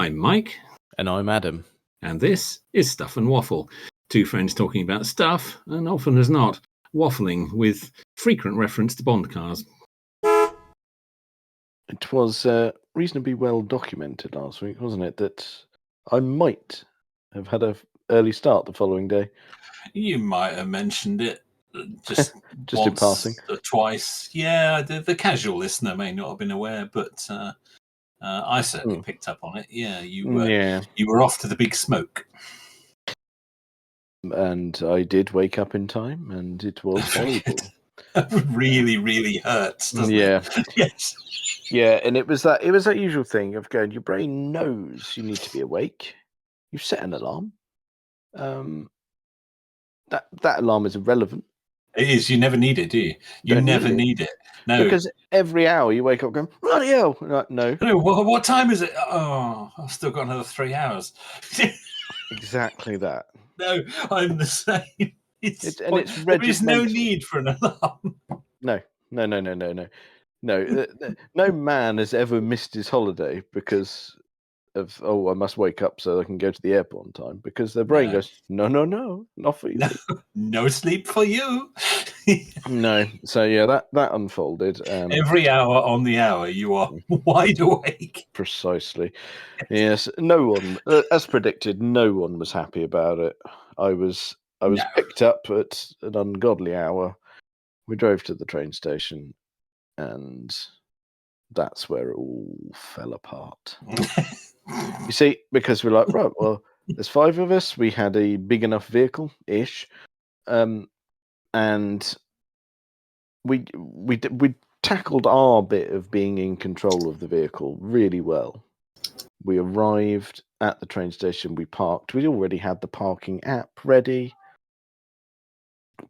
I'm Mike. And I'm Adam. And this is Stuff and Waffle. Two friends talking about stuff, and often as not, waffling with frequent reference to Bond cars. It was reasonably well documented last week, wasn't it, that I might have had an early start the following day. You might have mentioned it just Just in passing. or twice. Yeah, the casual listener may not have been aware, but I certainly picked up on it. Yeah, you were off to the big smoke. And I did wake up in time, and it was horrible. Really, really hurts, doesn't it? Yes. Yeah, and it was that usual thing of going, your brain knows you need to be awake. You've set an alarm. That alarm is irrelevant. It is. You never need it, do you? You never need it. No. Because every hour you wake up going, bloody hell. Like, no. What time is it? Oh, I've still got another 3 hours. Exactly that. No, I'm the same. It's there is no need for an alarm. No. No man has ever missed his holiday because of, I must wake up so I can go to the airport on time, because their brain goes, no, not for you. No sleep for you. No. So yeah, that unfolded. Every hour on the hour, you are wide awake. Precisely. Yes. No one, as predicted, no one was happy about it. I was picked up at an ungodly hour. We drove to the train station, and that's where it all fell apart. You see, because we're like, right, well, there's 5 of us. We had a big enough vehicle-ish, and we tackled our bit of being in control of the vehicle really well. We arrived at the train station. We parked. We already had the parking app ready,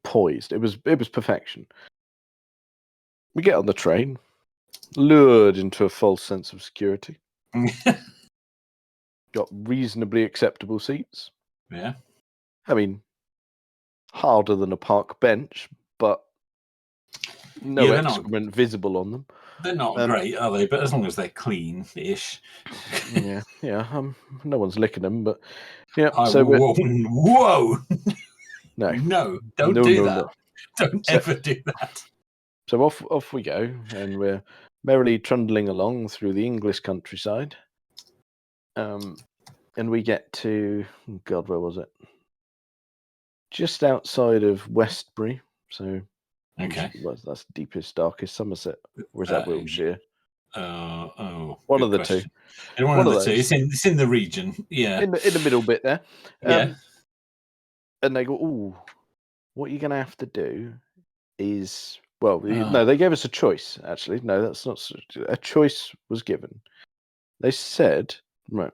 poised. It was perfection. We get on the train, lured into a false sense of security. Got reasonably acceptable seats. Yeah. I mean, harder than a park bench, but no excrement visible on them. They're not great, are they? But as long as they're clean-ish. Yeah. No one's licking them, but yeah. Whoa! No, don't do that. No. Don't ever do that. So off we go, and we're merrily trundling along through the English countryside. And we get to, God, where was it? Just outside of Westbury. So, okay, that's deepest, darkest Somerset. Or is that Wiltshire? One of the two. One of the two. It's in the region. Yeah, in the middle bit there. Yeah. And they go, "Ooh, what you're going to have to do is." Well, no, they gave us a choice, actually. No, that's not... A choice was given. They said, right,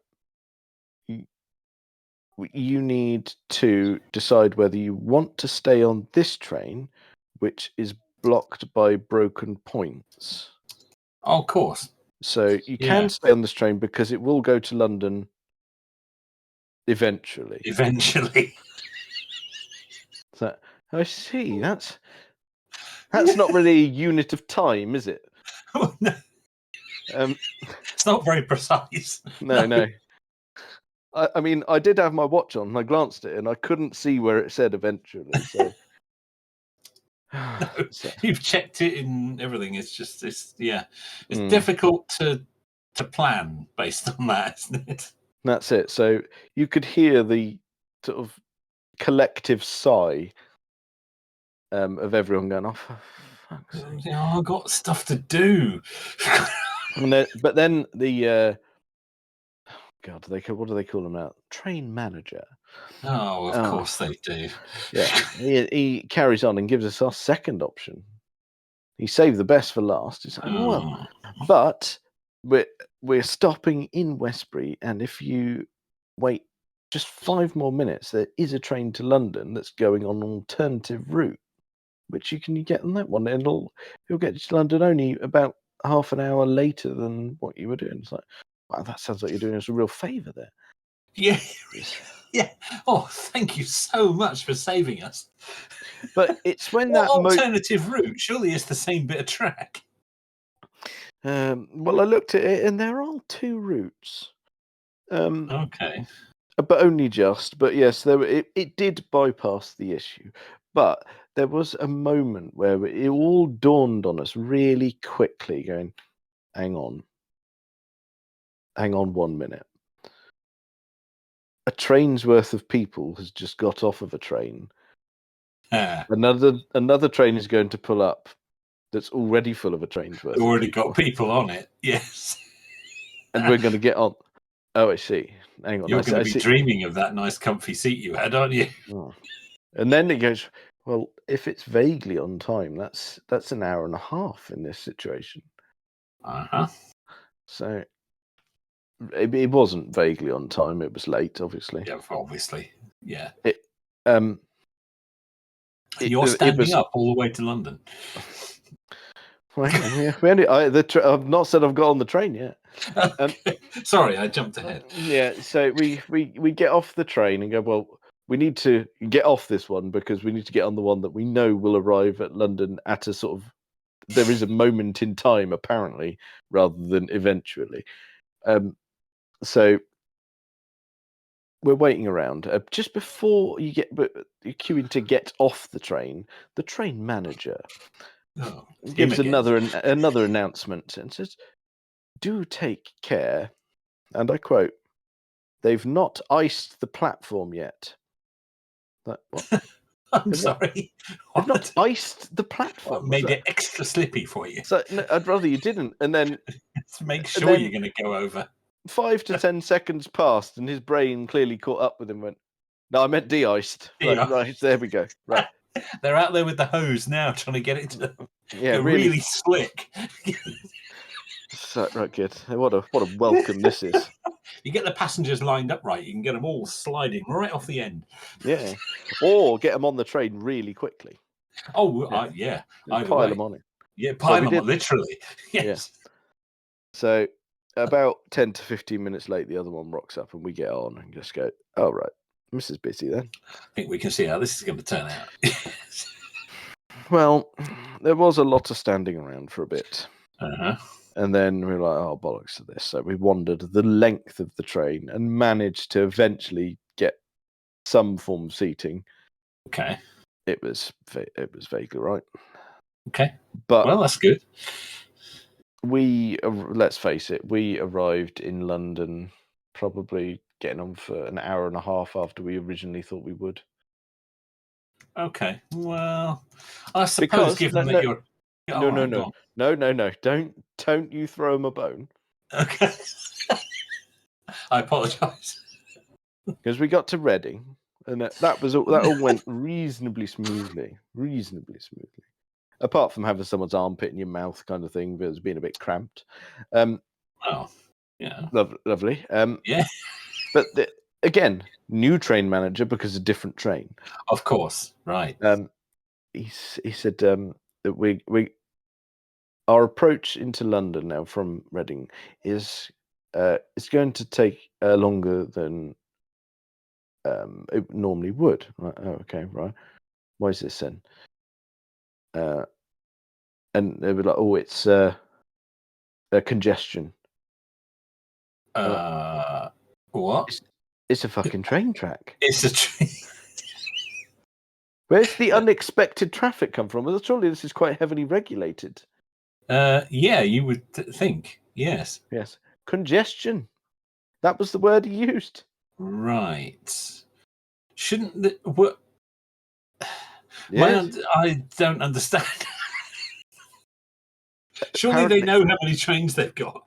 you need to decide whether you want to stay on this train, which is blocked by broken points. Oh, of course. So you can stay on this train because it will go to London eventually. So, I see. That's not really a unit of time, is it? Oh, no. It's not very precise. No. I mean, I did have my watch on, and I glanced at it, and I couldn't see where it said eventually. So. No, you've checked it and everything. It's difficult to plan based on that, isn't it? That's it. So you could hear the sort of collective sigh of everyone going, "Oh, for fuck's sake." I've got stuff to do. But then the God, what do they call him now? Train manager. Oh, of course they do. Yeah, he carries on and gives us our second option. He saved the best for last. He's like, well, but we're stopping in Westbury, and if you wait just 5 more minutes, there is a train to London that's going on an alternative route, which you can get on that one, and you'll get to London only about half an hour later than what you were doing. It's like, wow, that sounds like you're doing us a real favour there. Yeah. Yeah. Oh, thank you so much for saving us. But it's when that alternative route, surely it's the same bit of track. Well, I looked at it, and there are 2 routes. Okay. But only just. But yes, it did bypass the issue. But there was a moment where it all dawned on us really quickly, going, hang on 1 minute. A train's worth of people has just got off of a train. Another train is going to pull up that's already full of a train's worth. Already got people on it. Yes. And we're going to get on. Oh, I see. Hang on. You're going to be dreaming of that nice comfy seat you had, aren't you? Oh. And then it goes, well, if it's vaguely on time, that's an hour and a half in this situation. Uh-huh. So it wasn't vaguely on time. It was late, obviously. Yeah, obviously. Yeah. You're standing up all the way to London. Well, I've not said I've got on the train yet. Sorry, I jumped ahead. Yeah, so we get off the train and go, well, we need to get off this one because we need to get on the one that we know will arrive at London at a sort of, there is a moment in time, apparently, rather than eventually. So we're waiting around. Just before you're queuing to get off the train manager gives another announcement and says, "Do take care," and I quote, "They've not iced the platform yet." Like, what? I'm sorry. They've not iced the platform. What made it extra slippy for you? So no, I'd rather you didn't. And then to make sure you're going to go over. 5 to 10 seconds passed, and his brain clearly caught up with him. Went, "No, I meant de-iced." Right, there we go. Right. They're out there with the hose now, trying to get it to really slick. So, right, good. What a welcome this is. You get the passengers lined up right, you can get them all sliding right off the end. Yeah, or get them on the train really quickly. Oh, yeah. Pile them on it. Yeah, pile them on, literally. Yes. Yeah. So about 10 to 15 minutes late, the other one rocks up, and we get on and just go, "Oh, right, Mrs. Busy then." I think we can see how this is going to turn out. Well, there was a lot of standing around for a bit. Uh-huh. And then we were like, "Oh, bollocks to this." So we wandered the length of the train and managed to eventually get some form of seating. Okay. It was vaguely right. Okay. But well, that's good. Let's face it, we arrived in London probably getting on for an hour and a half after we originally thought we would. Okay. Well, I suppose given that you're... No. Don't you throw him a bone. Okay. I apologise. Because we got to Reading, and that all went reasonably smoothly. Apart from having someone's armpit in your mouth kind of thing, but it was being a bit cramped. Oh, yeah. Lovely. Yeah. But again, new train manager because a different train. Of course, right. He said that our approach into London now from Reading is it's going to take longer than it normally would. Like, oh, okay, right. Why is this then? And they were like, "Oh, it's a congestion." What? It's a fucking train track. It's a train. Where's the unexpected traffic come from? Well, surely this is quite heavily regulated. Yeah, you would think. Yes. Yes. Congestion. That was the word he used. Right. Shouldn't the... What? Yes. I don't understand. Surely they know how many trains they've got.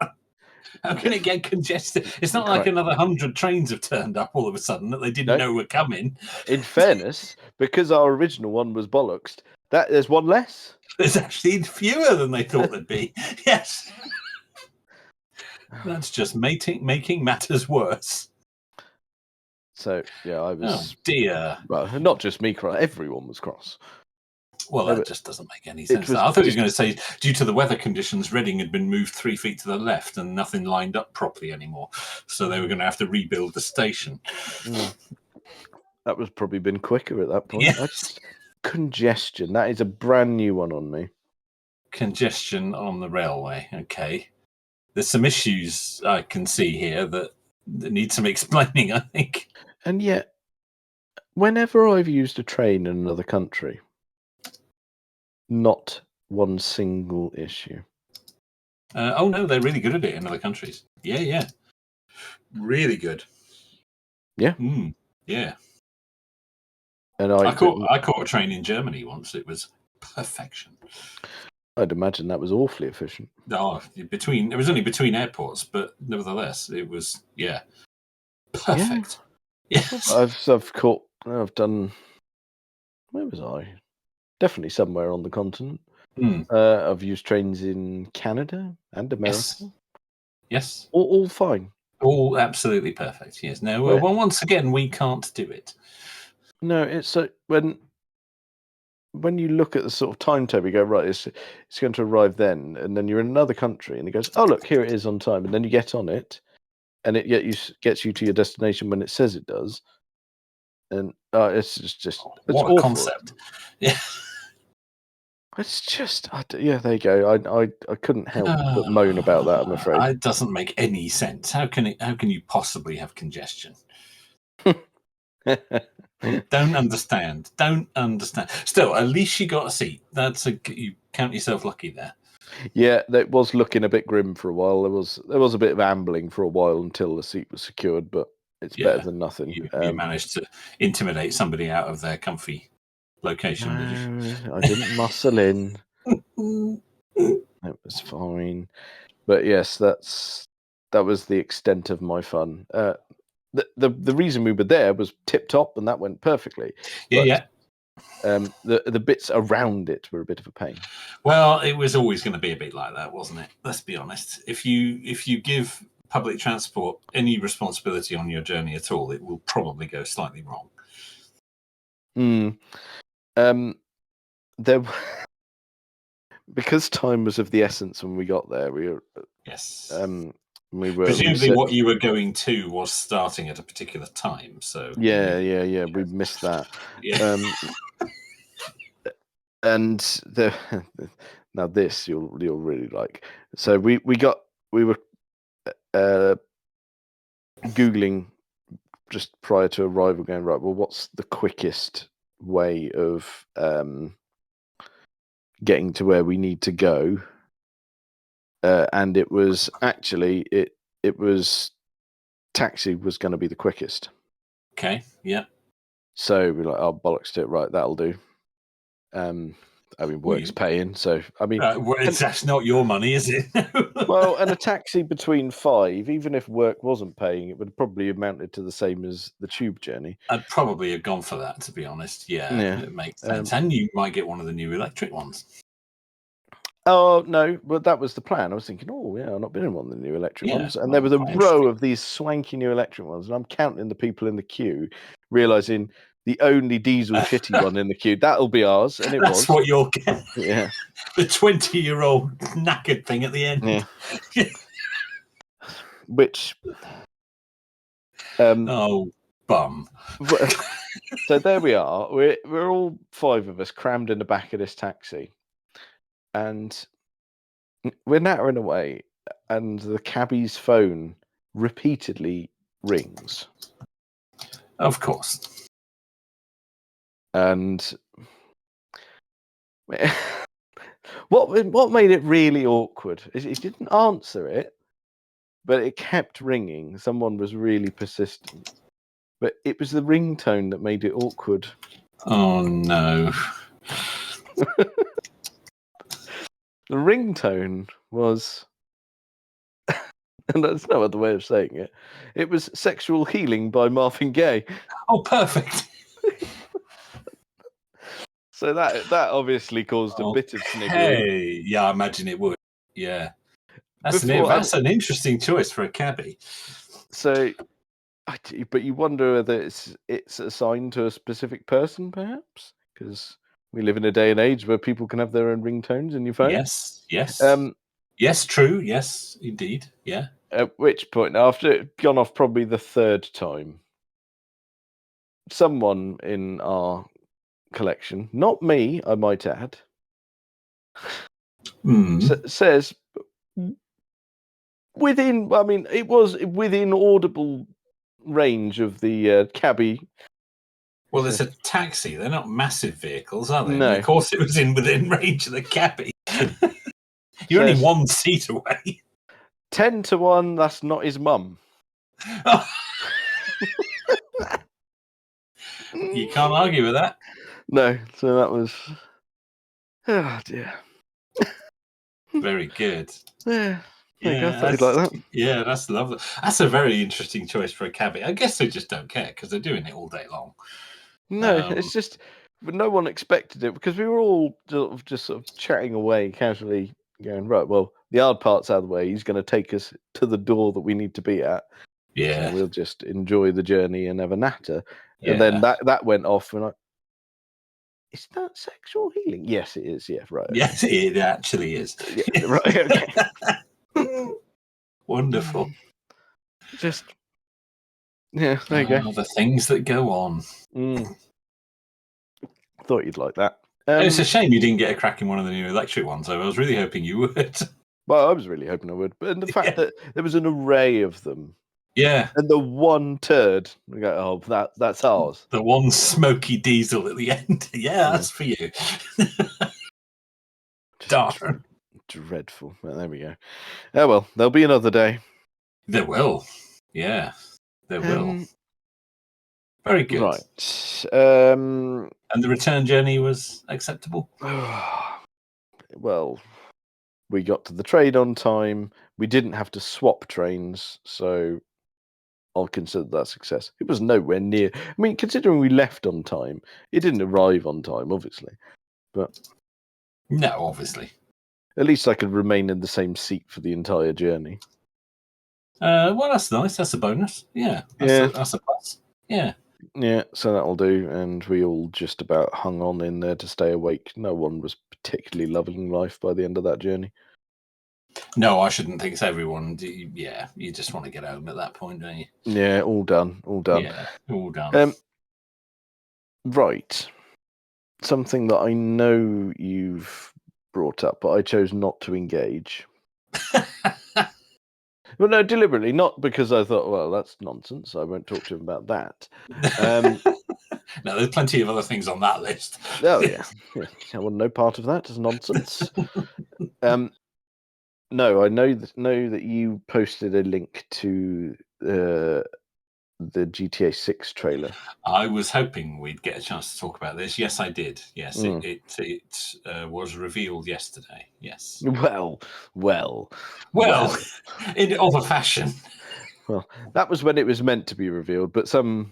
How can it get congested? It's not like another 100 trains have turned up all of a sudden that they didn't know were coming. In fairness, because our original one was bollocks, there's one less. There's actually fewer than they thought there'd be. Yes. That's just making matters worse. So, yeah, I was... Oh, dear. Well, not just me cross. Everyone was cross. Well, that just doesn't make any sense. I thought you were going to say, due to the weather conditions, Reading had been moved 3 feet to the left and nothing lined up properly anymore. So they were going to have to rebuild the station. That was probably been quicker at that point. Yes. Congestion. That is a brand new one on me. Congestion on the railway. Okay. There's some issues I can see here that needs some explaining, I think. And yet, whenever I've used a train in another country, not one single issue. Oh no, they're really good at it in other countries. Yeah. Really good. Yeah. Yeah. And I caught a train in Germany once. It was perfection. I'd imagine that was awfully efficient. Oh, it was only between airports, but nevertheless, it was perfect. Yeah. Yes. I've done. Where was I? Definitely somewhere on the continent. I've used trains in Canada and America. Yes. All fine. All absolutely perfect. Yes. No. Well, once again, we can't do it. No, it's so when you look at the sort of timetable, you go, right, it's going to arrive then, and then you're in another country, and it goes, oh look, here it is on time, and then you get on it, and it gets you to your destination when it says it does, and it's just it's what awful. A concept. Yeah. It's just there you go. I couldn't help but moan about that. I'm afraid it doesn't make any sense. How can you possibly have congestion? Don't understand. Still, at least you got a seat. You count yourself lucky there. Yeah, that was looking a bit grim for a while. There was a bit of ambling for a while until the seat was secured, but it's better than nothing. You managed to intimidate somebody out of their comfy location, did you? I didn't muscle in. It was fine. But yes, that was the extent of my fun. The reason we were there was tip top, and that went perfectly. Yeah. The bits around it were a bit of a pain. Well, it was always going to be a bit like that, wasn't it? Let's be honest. If you give public transport any responsibility on your journey at all, it will probably go slightly wrong. There, because time was of the essence when we got there. We were we were presumably what you were going to was starting at a particular time. So yeah. We missed that. Yeah. And now this you'll really like. So we were Googling just prior to arrival, going right. Well, what's the quickest way of getting to where we need to go? And it was actually it was taxi was going to be the quickest. Okay. Yeah. So we're like, oh bollocks to it, right? That'll do. I mean, work's paying, so I mean, that's not your money, is it? Well, and a taxi between 5, even if work wasn't paying, it would probably amounted to the same as the tube journey. I'd probably have gone for that, to be honest. Yeah. It makes sense, and you might get one of the new electric ones. Oh no, but that was the plan. I was thinking, oh yeah, I've not been in one of the new electric ones, and there was a row of these swanky new electric ones, and I'm counting the people in the queue, realizing the only diesel shitty one in the queue, that'll be ours, and That's what you'll get. Yeah, the 20-year-old knackered thing at the end. Yeah. Which, oh bum. So there we are. We're all 5 of us crammed in the back of this taxi. And we're nattering away, and the cabbie's phone repeatedly rings. Of course. And what made it really awkward is he didn't answer it, but it kept ringing. Someone was really persistent. But it was the ringtone that made it awkward. Oh no. The ringtone was, and there's no other way of saying it, it was Sexual Healing by Marvin Gaye. Oh, perfect. So that obviously caused a bit of sniggering. Hey, yeah, I imagine it would. Yeah. That's an interesting choice for a cabbie. So, but you wonder whether it's assigned to a specific person, perhaps? Because we live in a day and age where people can have their own ringtones in your phone. Yes. Yes, true. Yes, indeed. Yeah. At which point, after it had gone off probably the 3rd time, someone in our collection, not me, I might add, says, within. I mean, it was within audible range of the cabbie. Well, it's a taxi. They're not massive vehicles, are they? No. And of course, it was within range of the cabbie. You're only 1 seat away. 10-1. That's not his mum. You can't argue with that. No. So that was. Oh dear. Very good. Yeah. There you go. I thought you'd like that. Yeah, that's lovely. That's a very interesting choice for a cabbie. I guess they just don't care because they're doing it all day long. No, it's just no one expected it because we were all just sort of chatting away casually, going, right, well, the hard part's out of the way. He's going to take us to the door that we need to be at. Yeah. So we'll just enjoy the journey and have a natter. Yeah. And then that went off, and is that sexual healing? Yes, it is. Yeah, right. Yes, it actually is. Yeah, right. Okay. Wonderful. Just. Yeah, there you go. The things that go on. Thought you'd like that. It's a shame you didn't get a crack in one of the new electric ones. I was really hoping you would. Well, I was really hoping I would. But the fact that there was an array of them. Yeah. And the one turd, we go, oh, that's ours. The one smoky diesel at the end. Yeah, that's for you. Darn. Dreadful. Well, there we go. Oh, well, there'll be another day. There will. Yeah, there will. Very good. Right. And the return journey was acceptable? Well, we got to the train on time. We didn't have to swap trains, so I'll consider that success. It was nowhere near. I mean, considering we left on time, it didn't arrive on time, obviously. But no, obviously. At least I could remain in the same seat for the entire journey. Well, that's nice. That's a bonus. Yeah. That's a plus. Yeah. Yeah, so that'll do. And we all just about hung on in there to stay awake. No one was particularly loving life by the end of that journey. No, I shouldn't think so. Everyone, you just want to get home at that point, don't you? Yeah, all done. Yeah, all done. Right. Something that I know you've brought up, but I chose not to engage. Well, no, deliberately, not because I thought, well, that's nonsense. I won't talk to him about that. No, there's plenty of other things on that list. Oh, yeah. I want no part of that as nonsense. No, I know that you posted a link to the GTA 6 trailer. I was hoping we'd get a chance to talk about this. Yes, I did. Yes, it was revealed yesterday. Yes. Well. In other fashion. Well, that was when it was meant to be revealed, but someone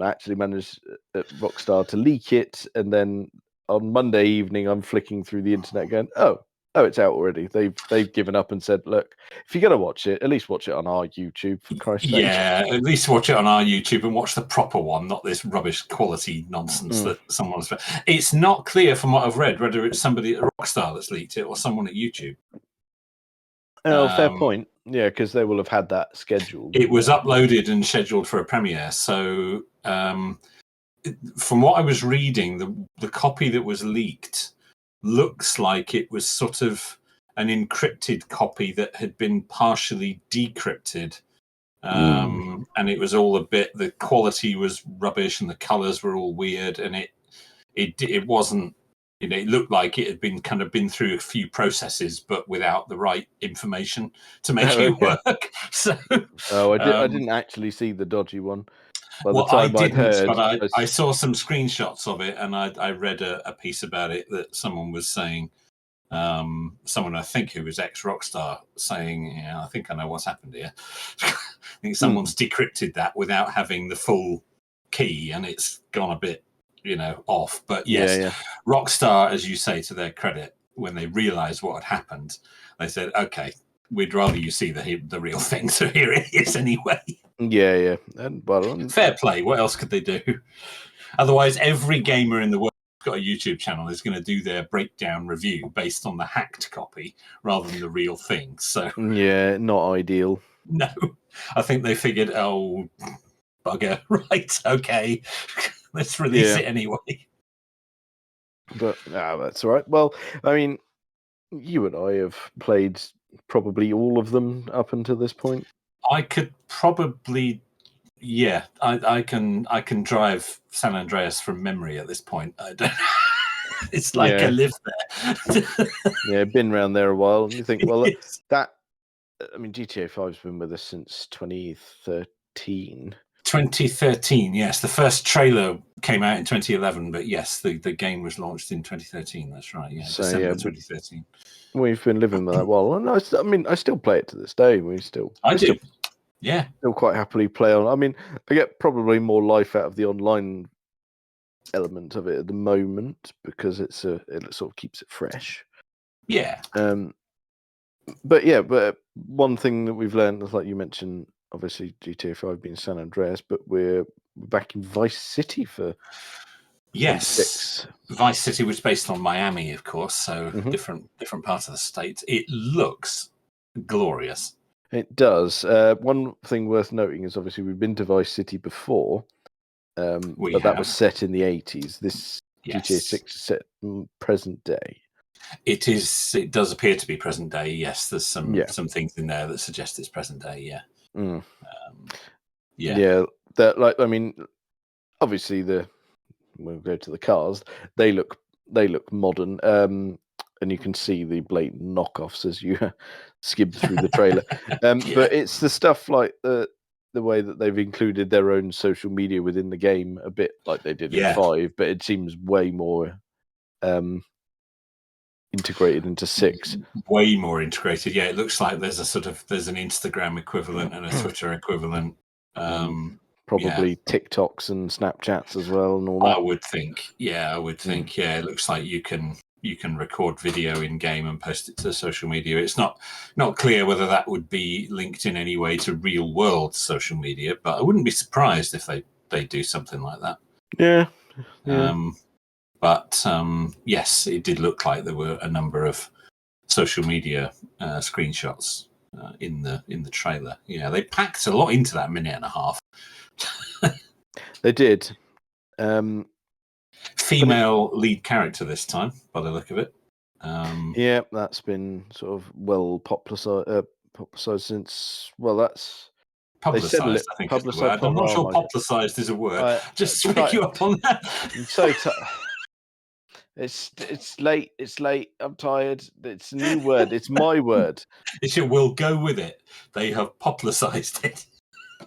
actually managed at Rockstar to leak it, and then on Monday evening, I'm flicking through the internet going, oh, it's out already. They've given up and said, look, if you're going to watch it, at least watch it on our YouTube, for Christ's sake. Yeah, at least watch it on our YouTube and watch the proper one, not this rubbish quality nonsense that someone's... It's not clear from what I've read whether it's somebody at Rockstar that's leaked it or someone at YouTube. Oh, fair point. Yeah, because they will have had that scheduled. It was uploaded and scheduled for a premiere. So from what I was reading, the copy that was leaked looks like it was sort of an encrypted copy that had been partially decrypted. And it was all the quality was rubbish and the colors were all weird. And it wasn't, it looked like it had been through a few processes, but without the right information to make it work. So, I didn't actually see the dodgy one. I didn't, but I saw some screenshots of it, and I read a piece about it that someone was saying, someone I think who was ex-Rockstar saying, I think I know what's happened here. I think someone's decrypted that without having the full key, and it's gone a bit, off. But yes, Rockstar, as you say, to their credit, when they realised what had happened, they said, okay, we'd rather you see the real thing, so here it is anyway. Yeah. Fair play. What else could they do? Otherwise, every gamer in the world who's got a YouTube channel is going to do their breakdown review based on the hacked copy rather than the real thing. So yeah, not ideal. No, I think they figured, oh, bugger, right, okay, let's release it anyway. But that's all right. Well, I mean, you and I have played probably all of them up until this point. I could probably, yeah, I can drive San Andreas from memory at this point. I don't. It's like I live there. Yeah, been around there a while, and you think, well, Yes. I mean, GTA 5's been with us since 2013. 2013, yes. The first trailer came out in 2011, but yes, the game was launched in 2013. That's right. Yeah, So, December 2013. We've been living with that while, and I mean, I still play it to this day. I do. Yeah. Still quite happily play on. I mean, I get probably more life out of the online element of it at the moment because it sort of keeps it fresh. Yeah. But one thing that we've learned is, like you mentioned, obviously GTA 5 being San Andreas, but we're back in Vice City for Yes. 6. Vice City was based on Miami, of course, so different part of the state. It looks glorious. It does. One thing worth noting is obviously we've been to Vice City before, but that was set in the 80s. This GTA 6 is set in present day. It is. It does appear to be present day. Yes, there's some things in there that suggest it's present day. Yeah. That, like, I mean, obviously we'll go to the cars. They look modern, and you can see the blatant knockoffs as you skim through the trailer. But it's the stuff like the way that they've included their own social media within the game, a bit like they did in 5, but it seems way more integrated into 6. Way more integrated. Yeah, it looks like there's an Instagram equivalent and a Twitter equivalent. Probably TikToks and Snapchats as well, and all that. I would think. Yeah, it looks like you can record video in game and post it to social media. It's not clear whether that would be linked in any way to real world social media, but I wouldn't be surprised if they do something like that. Yeah. But yes, it did look like there were a number of social media screenshots in the trailer. Yeah, they packed a lot into that minute and a half. They did. Female lead character this time, by the look of it. Yeah, that's been sort of well publicised since. Well, that's publicised. I think is the word. I'm not sure publicised is a word. Just to pick you up on that. It's late. It's late. I'm tired. It's a new word. It's my word. We'll go with it. They have publicised it.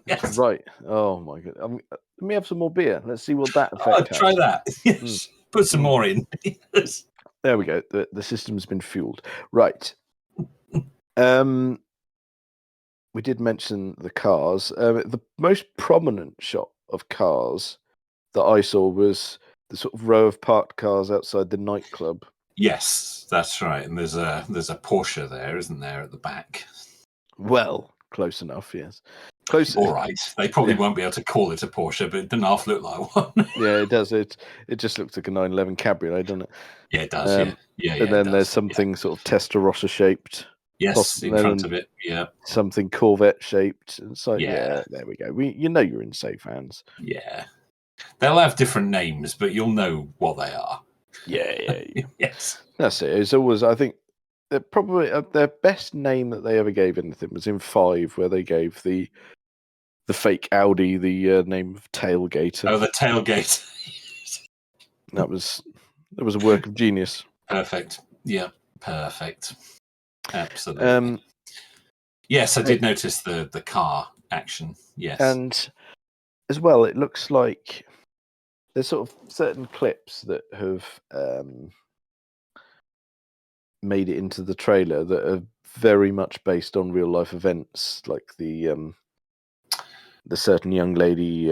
Yes. Right. Oh my god. Let me have some more beer. Let's see what that effect has. Try that. Yes. Put some more in. Yes. There we go. The system's been fueled. Right. We did mention the cars. The most prominent shot of cars that I saw was the sort of row of parked cars outside the nightclub. Yes, that's right. And there's a Porsche there, isn't there, at the back? Well, close enough. Yes. Close. All right. They probably won't be able to call it a Porsche, but it doesn't half look like one. Yeah, it does. It just looks like a 911 Cabriolet, doesn't it? Yeah, it does. Yeah. And then there's something sort of Testarossa shaped. Yes, in front of it. Yeah. Something Corvette shaped. It's like, yeah, there we go. You're in safe hands. Yeah. They'll have different names, but you'll know what they are. Yeah. Yes. That's it. It's always, I think, probably their best name that they ever gave anything was in 5, where they gave the fake Audi the name of Tailgater. Oh, the Tailgate. That was a work of genius. Perfect. Yeah, perfect. Absolutely. Yes, I did notice the car action. Yes. And as well, it looks like there's sort of certain clips that have made it into the trailer that are very much based on real life events, like the certain young lady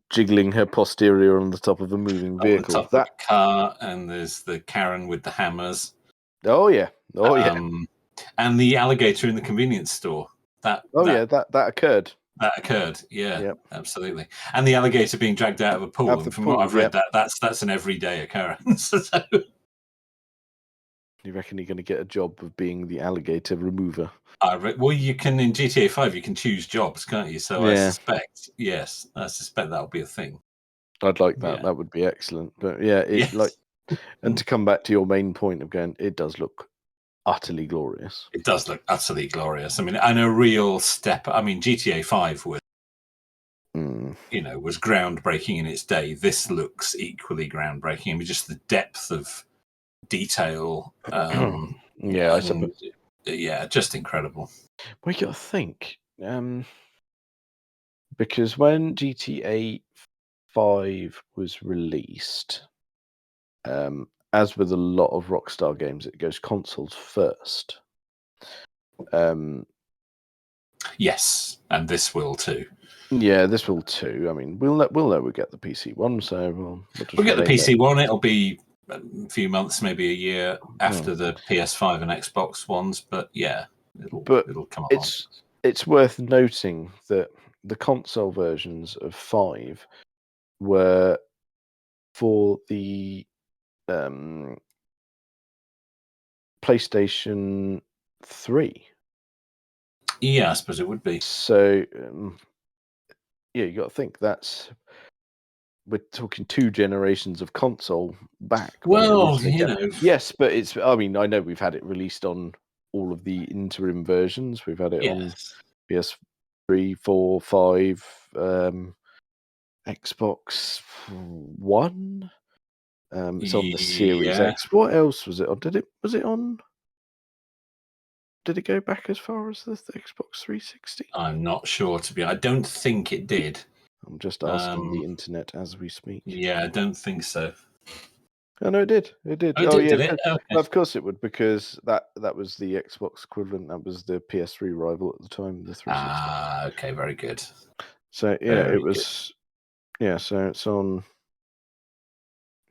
jiggling her posterior on the top of a moving vehicle. On the top of the car, and there's the Karen with the hammers. Oh yeah. And the alligator in the convenience store. That occurred. That occurred, yeah, yep. Absolutely. And the alligator being dragged out of a pool. And from what I've read, that's an everyday occurrence. So. You reckon you're going to get a job of being the alligator remover? Well, you can in GTA 5. You can choose jobs, can't you? So I suspect that'll be a thing. I'd like that. Yeah. That would be excellent. But yeah, and to come back to your main point of going, it does look utterly glorious. It does look utterly glorious. I mean, and a real step. I mean, GTA 5 was, was groundbreaking in its day. This looks equally groundbreaking. I mean, just the depth of detail. I suppose. Yeah, just incredible. Well, you got to think, because when GTA 5 was released, as with a lot of Rockstar games, it goes consoles first. Yes, and this will too. Yeah, this will too. I mean, we'll know we get the PC one, so we'll get the PC one. It'll be a few months, maybe a year after the PS5 and Xbox ones, but yeah, it'll come along. It's worth noting that the console versions of 5 were for the PlayStation 3. Yeah, I suppose it would be. So, you got to think we're talking 2 generations of console back. Well, yes, but it's. I mean, I know we've had it released on all of the interim versions. We've had it on PS3, 4, 5, Xbox One. It's on the Series X. What else was it on? Did it go back as far as the Xbox 360? I'm not sure, to be honest. I don't think it did. I'm just asking the internet as we speak. Yeah, I don't think so. Oh, no, it did. It did. Did it? Okay. Well, of course it would, because that was the Xbox equivalent. That was the PS3 rival at the time, the 360. Ah, okay, very good. So yeah, it was. Good. Yeah, so it's on.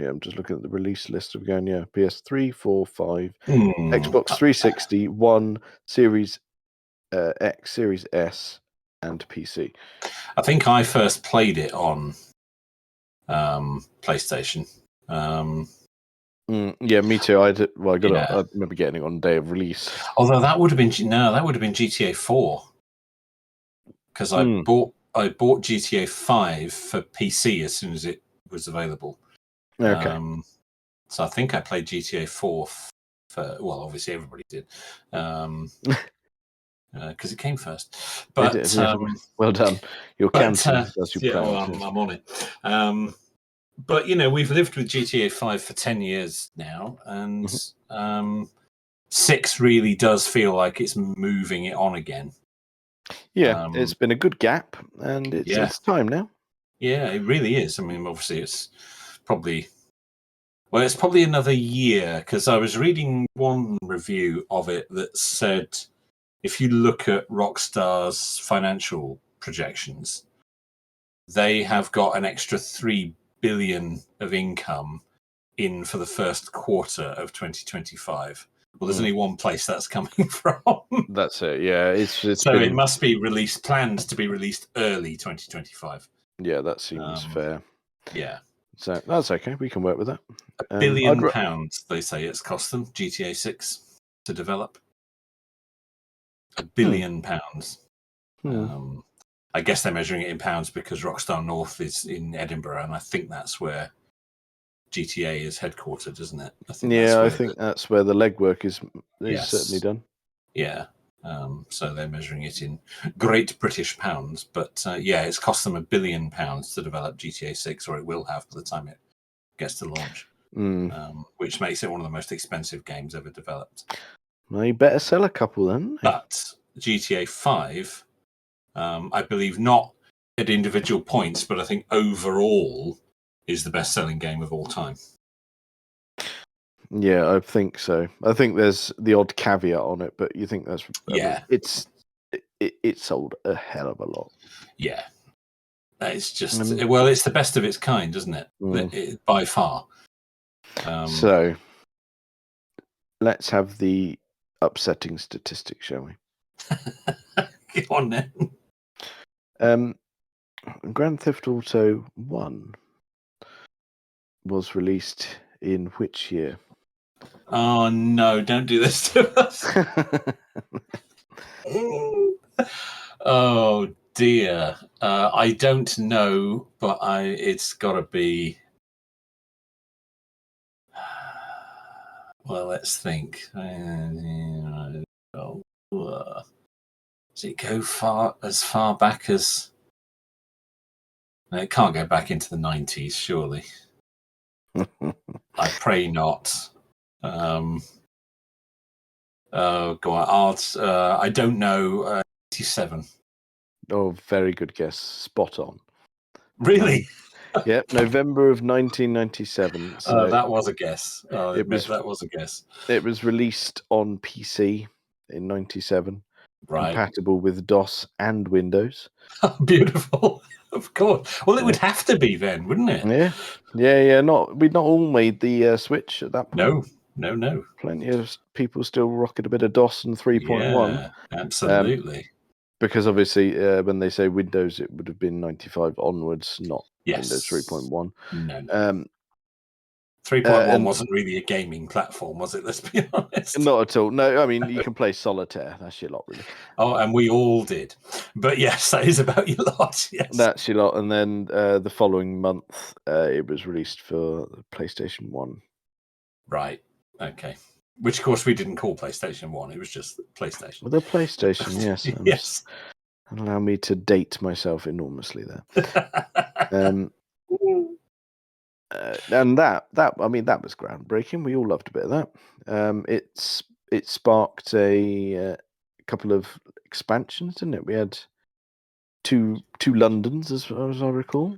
Yeah, I'm just looking at the release list of going. Yeah, PS3, 4, 5, Xbox 360, One, Series X, Series S, and PC. I think I first played it on PlayStation. Yeah, me too. I remember getting it on the day of release. Although that would have been GTA 4, because I bought GTA 5 for PC as soon as it was available. Okay. So I think I played GTA 4 obviously everybody did, because it came first. But did, yeah. Well done. You're counting as you plan. Well, I'm on it. But we've lived with GTA 5 for 10 years now, and 6 really does feel like it's moving it on again. Yeah, it's been a good gap, and it's time now. Yeah, it really is. I mean, obviously, it's probably another year, because I was reading one review of it that said if you look at Rockstar's financial projections, they have got an extra 3 billion of income in for the first quarter of 2025. Well, there's only one place that's coming from. That's it. Yeah, it must be planned to be released early 2025. Yeah, that seems fair. Yeah. So that's okay. We can work with that. £1 billion, they say it's cost them, GTA 6, to develop. £1 billion. I guess they're measuring it in pounds because Rockstar North is in Edinburgh, and I think that's where GTA is headquartered, isn't it? I think that's where the legwork is certainly done. Yeah. So they're measuring it in Great British pounds, but it's cost them £1 billion to develop GTA 6, or it will have by the time it gets to launch, which makes it one of the most expensive games ever developed. Well, you better sell a couple then. But GTA 5, I believe, not at individual points, but I think overall is the best-selling game of all time. Yeah, I think so. I think there's the odd caveat on it, but you think that's... Yeah. I mean, it sold a hell of a lot. Yeah. It's just... it's the best of its kind, isn't it? By far. So, let's have the upsetting statistics, shall we? Get on then. Grand Theft Auto 1 was released in which year? Oh no, don't do this to us. Oh dear. I don't know, but it's got to be Well, let's think. Does it go as far back as? No, it can't go back into the 90s, surely. I pray not. Go on. I don't know. 87. Oh, very good guess. Spot on. Really? Yep, November of 1997. So that was a guess. I'll it admit was that was a guess. it was released on PC in 97, Right. compatible with DOS and Windows. Beautiful. Of course. Well, it would Yeah. have to be then, wouldn't it? Yeah. We'd not all made the switch at that point. No. Plenty of people still rocking a bit of DOS and 3.1. Yeah, absolutely. Because obviously, when they say Windows, it would have been 95 onwards, not Yes. Windows 3.1. No. 3.1 wasn't really a gaming platform, was it? Let's be honest. Not at all. No, I mean, you can play solitaire. That's your lot, really. Oh, and we all did. But yes, that is about your lot. Yes. That's your lot. And then the following month, it was released for PlayStation 1. Right. Okay. Which, of course, we didn't call PlayStation 1. It was just PlayStation. Well, the PlayStation, yes. Yes. Allow me to date myself enormously there. And that was groundbreaking. We all loved a bit of that. It sparked a couple of expansions, didn't it? We had two Londons, as far as I recall.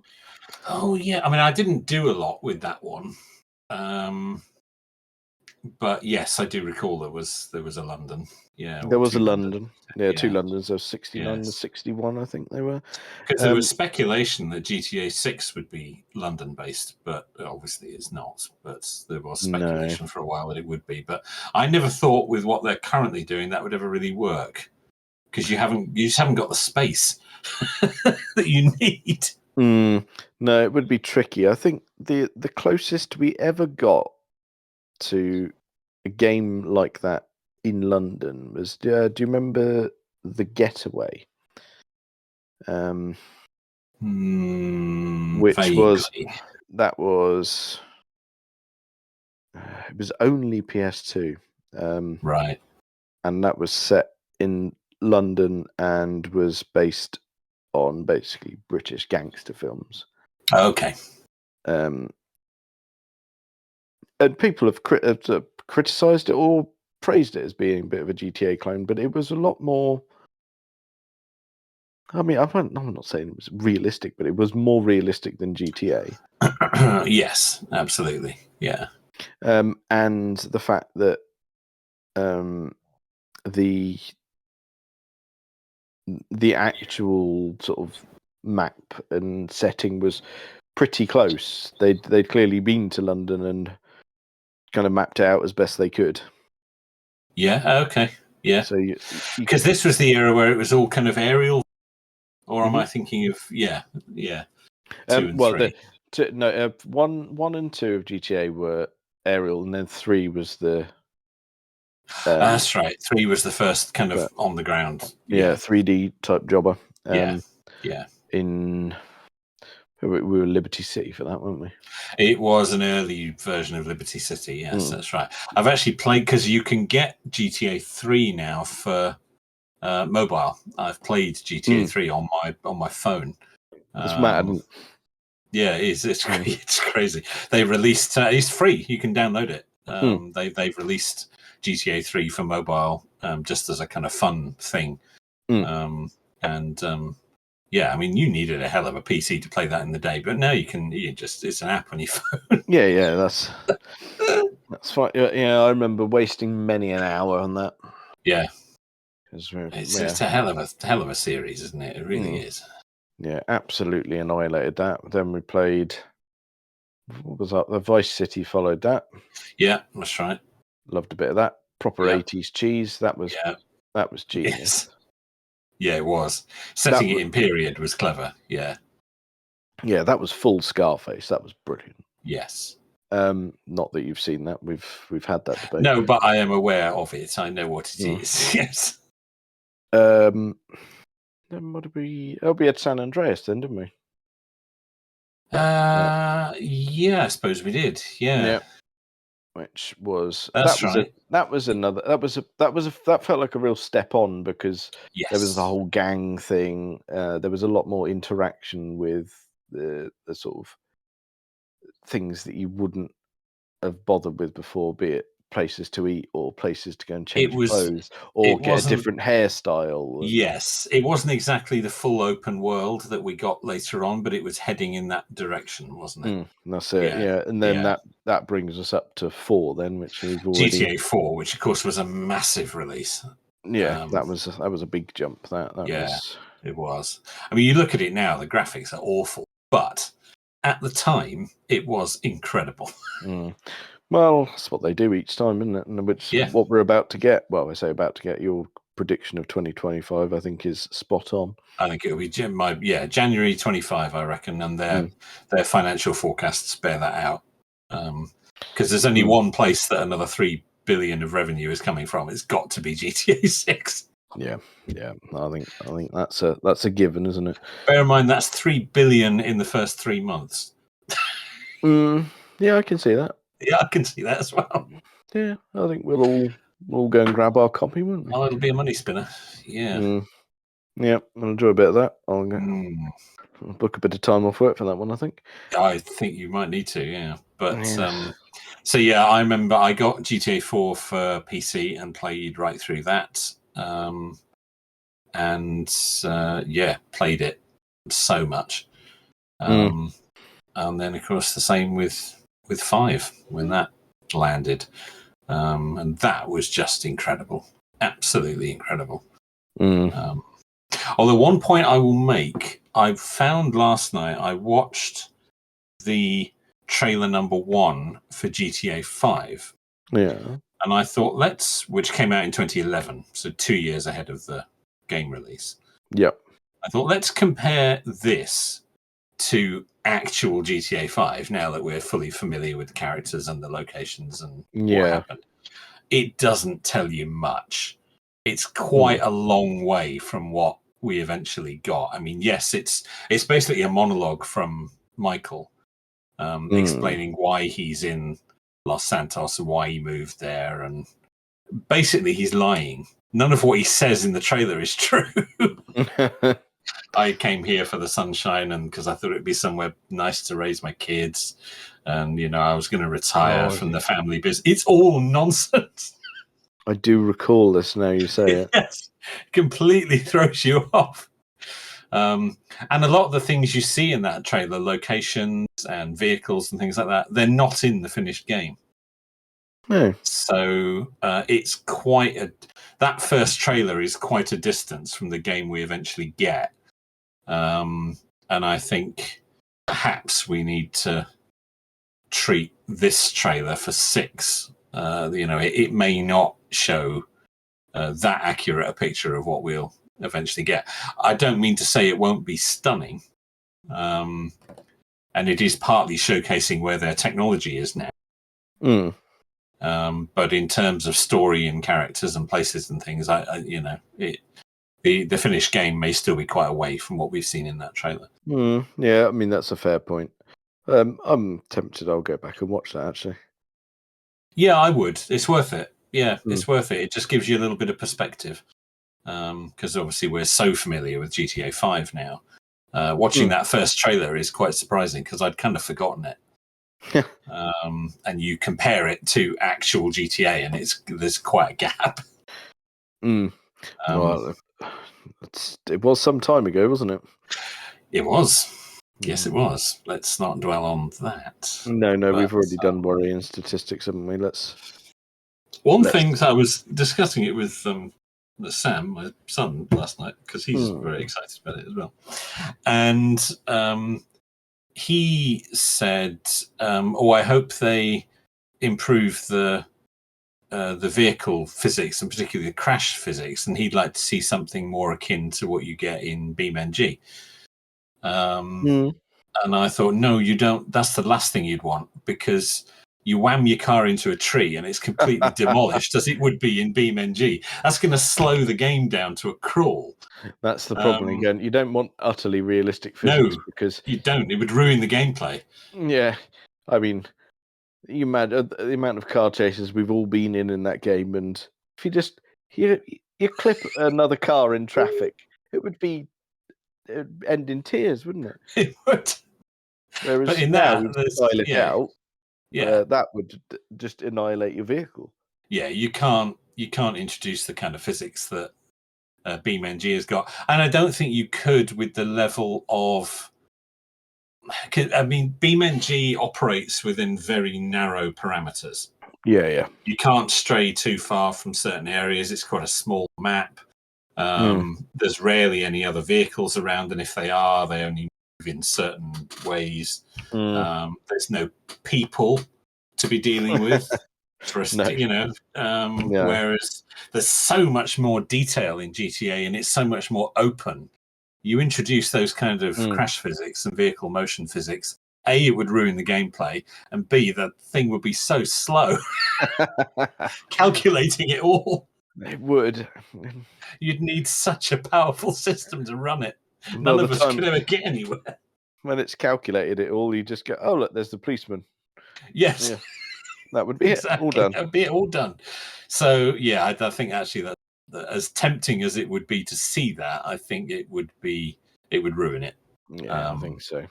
Oh yeah, I mean, I didn't do a lot with that one, but yes, I do recall there was a London. Yeah, there was a London. London. Yeah, two Londons. There was 69 and 61, I think they were. Because there was speculation that GTA 6 would be London-based, but obviously it's not. But there was speculation for a while that it would be. But I never thought with what they're currently doing that would ever really work, because you just haven't got the space that you need. No, it would be tricky. I think the closest we ever got to a game like that in London was, do you remember The Getaway? Which vaguely. It was only PS2. Right. And that was set in London and was based on basically British gangster films. Okay. And people have criticised it or praised it as being a bit of a GTA clone, but it was a lot more. I mean, I'm not saying it was realistic, but it was more realistic than GTA. Yes, absolutely. Yeah. And the fact that the actual sort of map and setting was pretty close. They'd clearly been to London and kind of mapped it out as best they could. Yeah. Okay. Yeah. So because this was the era where it was all kind of aerial, or am I thinking of 2 and 3? One and 2 of GTA were aerial, and then 3 was the. That's right. 3 was the first kind of on the ground. Yeah, 3D type jobber. Yeah. We were Liberty City for that, weren't we? It was an early version of Liberty City. Yes, that's right. I've actually played, because you can get GTA 3 now for mobile. I've played GTA 3 on my phone. It's mad. Yeah, it is. It's crazy. They released. It's free. You can download it. They've released GTA 3 for mobile, just as a kind of fun thing. Yeah, I mean, you needed a hell of a PC to play that in the day, but now it's an app on your phone. Yeah, that's fine. Yeah, I remember wasting many an hour on that. Yeah, it's a hell of a series, isn't it? It really is. Yeah, absolutely annihilated that. Then we played. What was that? The Vice City followed that. Yeah, that's right. Loved a bit of that. Proper 80s cheese. That was genius. Yes. Yeah, it was. Setting it in period was clever. Yeah. Yeah, that was full Scarface. That was brilliant. Yes. Not that you've seen that. We've had that debate. No, but I am aware of it. I know what it is. Yes. Then what did we? Oh, we had San Andreas then, didn't we? Yeah, I suppose we did. Yeah. which was That's right. that felt like a real step on because there was the Yes. whole gang thing. There was a lot more interaction with the sort of things that you wouldn't have bothered with before, be it places to eat or places to go and change clothes or It get a wasn't. different hairstyle. And, Yes, it wasn't exactly the full open world that we got later on, but it was heading in that direction, wasn't it? that's it. Yeah, and then that brings us up to 4, then, which we've already GTA 4, which of course was a massive release. Yeah, that was a big jump. That was. It was. I mean, you look at it now; the graphics are awful, but at the time, it was incredible. Well, that's what they do each time, isn't it? And which what we're about to get. Well, I say about to get. Your prediction of 2025, I think, is spot on. I think it'll be January 25, I reckon, and their financial forecasts bear that out. Because there's only one place that another 3 billion of revenue is coming from. It's got to be GTA 6. Yeah. I think that's a given, isn't it? Bear in mind that's 3 billion in the first 3 months. Yeah, I can see that. Yeah, I can see that as well. Yeah, I think we'll all go and grab our copy, won't we? Oh, it'll be a money spinner. Yeah. Yeah, I'll enjoy a bit of that. I'll book a bit of time off work for that one, I think. I think you might need to, yeah. But so yeah, I remember I got GTA 4 for PC and played right through that. Played it so much. And then of course the same with 5 when that landed. And that was just incredible. Absolutely incredible. Although one point I will make, I found last night, I watched the trailer number 1 for GTA 5. Yeah. And I thought, which came out in 2011, so 2 years ahead of the game release. Yep. I thought, let's compare this to actual GTA 5 now that we're fully familiar with the characters and the locations and what happened. It doesn't tell you much. It's quite a long way from what we eventually got. I mean, yes, it's basically a monologue from Michael explaining why he's in Los Santos and why he moved there. And basically he's lying. None of what he says in the trailer is true. I came here for the sunshine and because I thought it'd be somewhere nice to raise my kids. And, I was going to retire from the family business. It's all nonsense. I do recall this now you say it. Yes, completely throws you off. And a lot of the things you see in that trailer, locations and vehicles and things like that, they're not in the finished game. No. So it's that first trailer is quite a distance from the game we eventually get. And I think perhaps we need to treat this trailer for 6. It may not show that accurate a picture of what we'll eventually get. I don't mean to say it won't be stunning. And it is partly showcasing where their technology is now. But in terms of story and characters and places and things, the finished game may still be quite away from what we've seen in that trailer. Yeah, I mean, that's a fair point. I'm tempted I'll go back and watch that, actually. Yeah, I would. It's worth it. Yeah, it's worth it. It just gives you a little bit of perspective. Because obviously we're so familiar with GTA 5 now. Watching that first trailer is quite surprising because I'd kind of forgotten it. And you compare it to actual GTA and there's quite a gap. Well, it was some time ago, wasn't it? It was. Yes, it was. Let's not dwell on that. No, we've already done worrying statistics, haven't we? One thing I was discussing it with Sam, my son, last night because he's very excited about it as well, and he said, "I hope they improve the vehicle physics and particularly the crash physics, and he'd like to see something more akin to what you get in BeamNG." And I thought, no, you don't. That's the last thing you'd want because you wham your car into a tree and it's completely demolished as it would be in BeamNG. That's going to slow the game down to a crawl. That's the problem again. You don't want utterly realistic physics because you don't. It would ruin the gameplay. Yeah, I mean, You imagine the amount of car chases we've all been in that game, and if you clip another car in traffic, it'd end in tears, wouldn't it? It would. Whereas But in now that, we there's style it out, yeah, that would just annihilate your vehicle. yeah. You can't introduce the kind of physics that BeamNG has got, and I don't think you could with the level of. I mean, BeamNG operates within very narrow parameters. Yeah. You can't stray too far from certain areas. It's quite a small map. There's rarely any other vehicles around, and if they are, they only move in certain ways. There's no people to be dealing with for us, No. Whereas there's so much more detail in GTA, and it's so much more open. You introduce those kind of crash physics and vehicle motion physics. A, it would ruin the gameplay, and B, the thing would be so slow calculating it all. It would. You'd need such a powerful system to run it. None of us could ever get anywhere. When it's calculated it all, you just go, oh, look, there's the policeman. Yes. Yeah. That would be exactly. it. All done. That would be it all done. So, yeah, I think actually that as tempting as it would be to see that, I think it would ruin it. Yeah, I think so.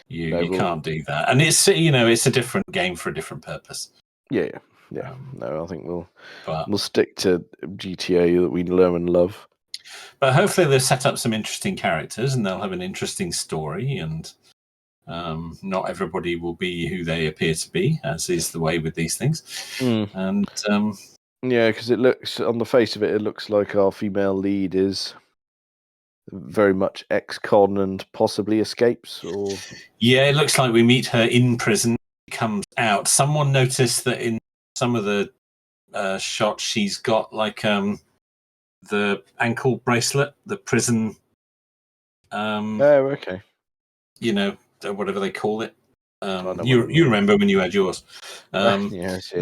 You can't do that. And it's a different game for a different purpose. Yeah. No, I think we'll stick to GTA that we learn and love. But hopefully they'll set up some interesting characters and they'll have an interesting story, and not everybody will be who they appear to be, as is the way with these things. And yeah, because it looks, on the face of it, it looks like our female lead is very much ex-con and possibly escapes. Or yeah, it looks like we meet her in prison. Comes out. Someone noticed that in some of the shots, she's got like the ankle bracelet, the prison. okay. Whatever they call it. You remember when you had yours? Yes.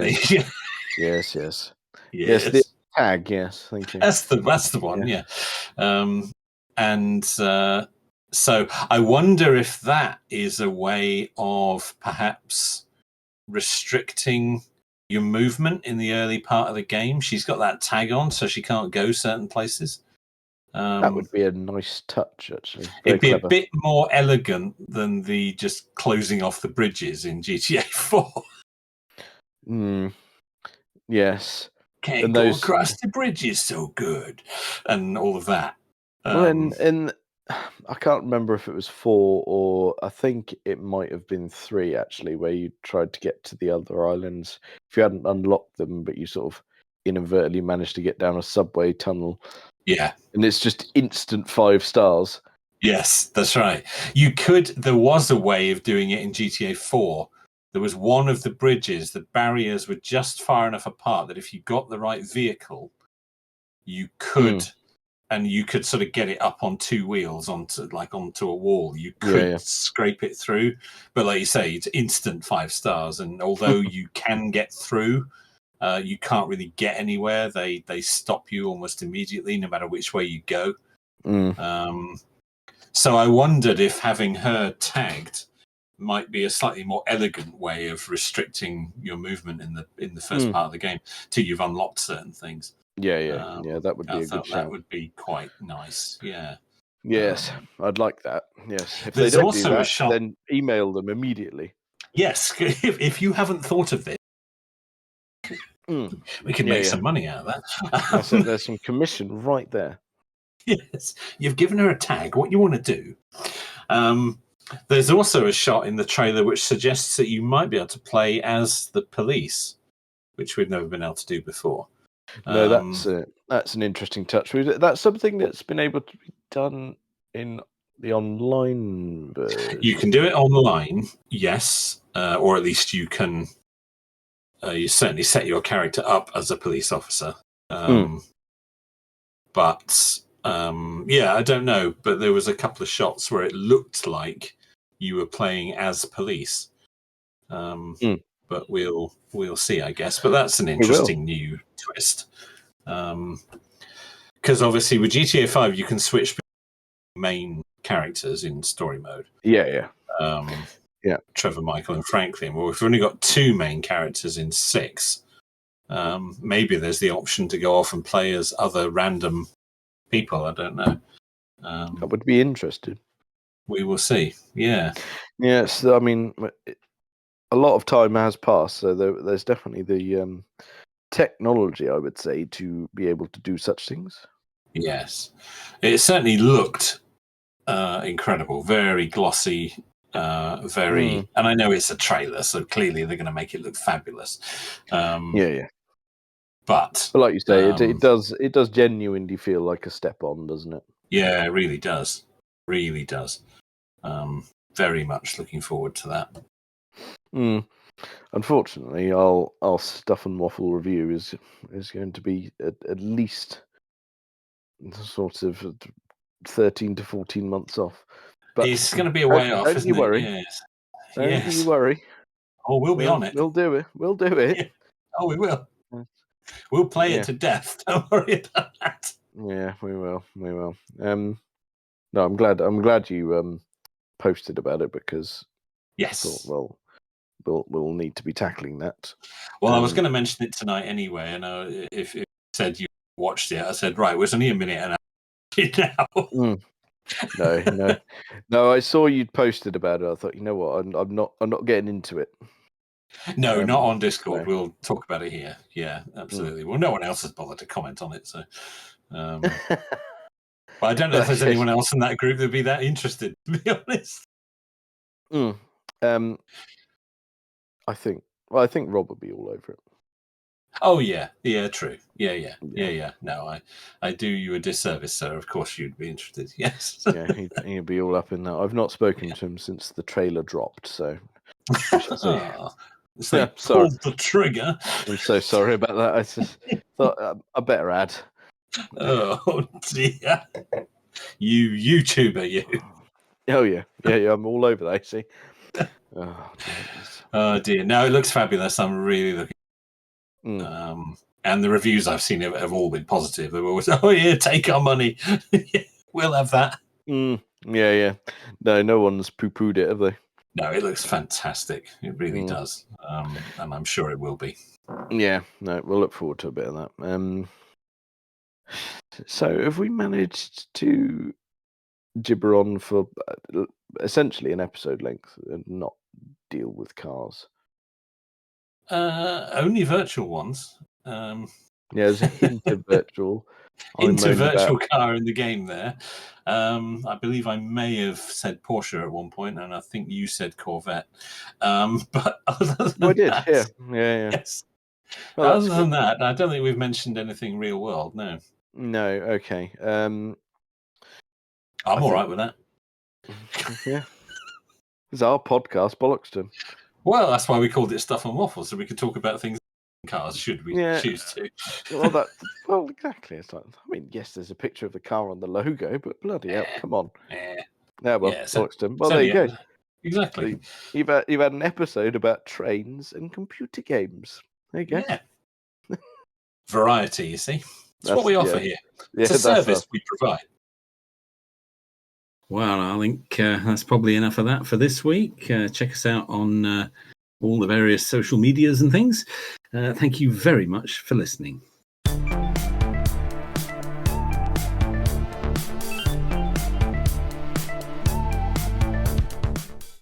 Yes, the tag. Yes, thank you. That's the one. Yeah. And so I wonder if that is a way of perhaps restricting your movement in the early part of the game. She's got that tag on, so she can't go certain places. That would be a nice touch, actually. It'd be a bit more elegant than the just closing off the bridges in GTA 4. Yes. Can't go across the bridges so good, and all of that. And I can't remember if it was 4 or I think it might have been 3, actually, where you tried to get to the other islands. If you hadn't unlocked them, but you sort of inadvertently managed to get down a subway tunnel. Yeah. And it's just instant 5 stars. Yes, that's right. There was a way of doing it in GTA 4. There was one of the bridges, the barriers were just far enough apart that if you got the right vehicle, you could, and you could sort of get it up on 2 wheels onto a wall. You could scrape it through. But like you say, it's instant 5 stars. And although you can get through, you can't really get anywhere. They stop you almost immediately, no matter which way you go. So I wondered if having her tagged might be a slightly more elegant way of restricting your movement in the first part of the game till you've unlocked certain things. Yeah, that would be a good shout. That would be quite nice. Yeah. Yes, I'd like that. Yes, if there's they don't also do that, a shot. Then email them immediately. Yes, if you haven't thought of this, we can make some money out of that. So there's some commission right there. Yes, you've given her a tag. What you want to do? There's also a shot in the trailer which suggests that you might be able to play as the police, which we've never been able to do before. No, that's an interesting touch. That's something that's been able to be done in the online version. You can do it online, yes, or at least you can. You certainly set your character up as a police officer, but I don't know. But there was a couple of shots where it looked like you were playing as police. But we'll see, I guess. But that's an interesting new twist. Because obviously with GTA 5 you can switch between main characters in story mode. Yeah. Trevor, Michael, and Franklin. Well, we've only got 2 main characters in 6. Maybe there's the option to go off and play as other random people. I don't know. I would be interested. We will see. Yeah. Yes, I mean, a lot of time has passed, so there's definitely the technology, I would say, to be able to do such things. Yes. It certainly looked incredible. Very glossy. And I know it's a trailer, so clearly they're going to make it look fabulous. Yeah. But like you say, it does genuinely feel like a step on, doesn't it? Yeah, it really does. Really does. Very much looking forward to that. Unfortunately, our Stuff and Waffle review is going to be at least sort of 13 to 14 months off. But it's going to be a way off, isn't you worry. it? Yes. Don't you worry. Oh, we'll be on it. We'll do it. We'll do it. Yeah. Oh, we will. We'll play it to death. Don't worry about that. Yeah, we will. We will. No, I'm glad you posted about it, because yes, I thought, well, we'll need to be tackling that. Well, I was going to mention it tonight anyway, and if you said you watched it, I said, right, well, it's only a minute and a half now. No. I saw you'd posted about it. I thought, you know what, I'm not getting into it. No, not on Discord. No. We'll talk about it here. Yeah, absolutely. Well, no one else has bothered to comment on it, so. But I don't know if there's anyone else in that group that'd be that interested, to be honest. I think Rob would be all over it. Oh yeah, true. Yeah. No, I do you a disservice, sir. Of course you'd be interested. Yes. Yeah, he'd be all up in that. I've not spoken to him since the trailer dropped, so. So pulled the trigger. I'm so sorry about that. I just thought I better add. Oh dear. You YouTuber, you. Oh yeah. I'm all over that. See. Oh dear. No, it looks fabulous. I'm really looking. And the reviews I've seen have all been positive. They've always, oh yeah, take our money. We'll have that. Yeah. No one's poo-pooed it, have they? No, it looks fantastic. It really does. And I'm sure it will be. Yeah, no, we'll look forward to a bit of that. So have we managed to gibber on for essentially an episode length and not deal with cars? Only virtual ones. Yeah, there's a hint of virtual. Virtual car in the game there. I believe I may have said Porsche at one point, and I think you said Corvette. But other than I did, that, yeah. Yes. Well, other than that, I don't think we've mentioned anything real world. No. Okay. I'm all right with that. Yeah. It's our podcast, Bollockston. Well, that's why we called it Stuff and Waffle, so we could talk about things in cars, should we choose to. Well, exactly. It's like, I mean, yes, there's a picture of the car on the logo, but bloody hell, come on. Bollockston. Well, there you go. Exactly. So you've had an episode about trains and computer games. There you go. Yeah. Variety, you see. That's what we offer here. It's a service we provide. Well, I think that's probably enough of that for this week. Check us out on all the various social medias and things. Thank you very much for listening.